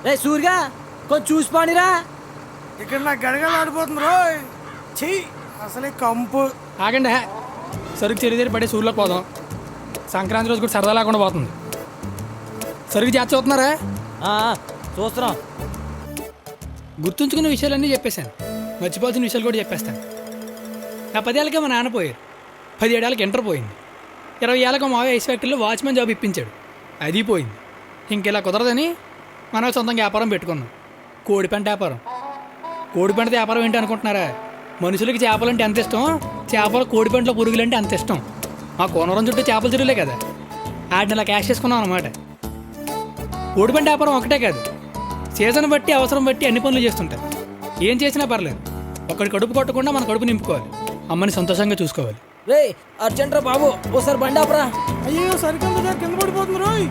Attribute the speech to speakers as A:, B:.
A: రే సూరిగా కొంచెం చూసి పానిరా.
B: ఇక్కడ నాకు గడగలు ఆడిపోతుంది రోయ్. చెయ్యి అసలే కంపు.
C: ఆగండి సరుకు చెరి పడే సూర్యులోకి పోదాం. సంక్రాంతి రోజు కూడా సరదా లేకుండా పోతుంది. సరుకు జాగ్రత్త అవుతున్నారా?
A: చూస్తున్నాం.
C: గుర్తుంచుకున్న విషయాలన్నీ చెప్పేశాను. మర్చిపోవాల్సిన విషయాలు కూడా చెప్పేస్తాను. నా 10 ఏళ్ళకే మా నాన్న పోయారు. 17 ఏళ్ళకి ఇంటర్ పోయింది. 20 ఏళ్ళకి మావయ్య ఐస్ ఫ్యాక్టరీలో వాచ్మెన్ జాబ్ ఇప్పించాడు. అది పోయింది. ఇంకెలా కుదరదని మనం సొంతంగా వ్యాపారం పెట్టుకున్నాం. కోడిపెంట వ్యాపారం. కోడిపెంట వ్యాపారం ఏంటి అనుకుంటున్నారా? మనుషులకి చేపలంటే ఎంత ఇష్టం, చేపల కోడిపెంటలో పురుగులంటే అంత ఇష్టం. మా కోనవరం చుట్టూ చేపల చెరువులే కదా, వాటిని అలా క్యాష్ చేసుకున్నాం అనమాట. కోడిపెంట వ్యాపారం ఒకటే కాదు, సీజన్ బట్టి అవసరం బట్టి అన్ని పనులు చేస్తుంటారు. ఏం చేసినా పర్లేదు, ఒకటి కడుపు కొట్టకుండా మన కడుపు నింపుకోవాలి, అమ్మని సంతోషంగా చూసుకోవాలి.
A: రే అర్జెంట్ రా బాబు, ఓసారి బండి ఆపరా.
B: అయ్యో సరికంత కింద పడిపోతుంది రోయ్.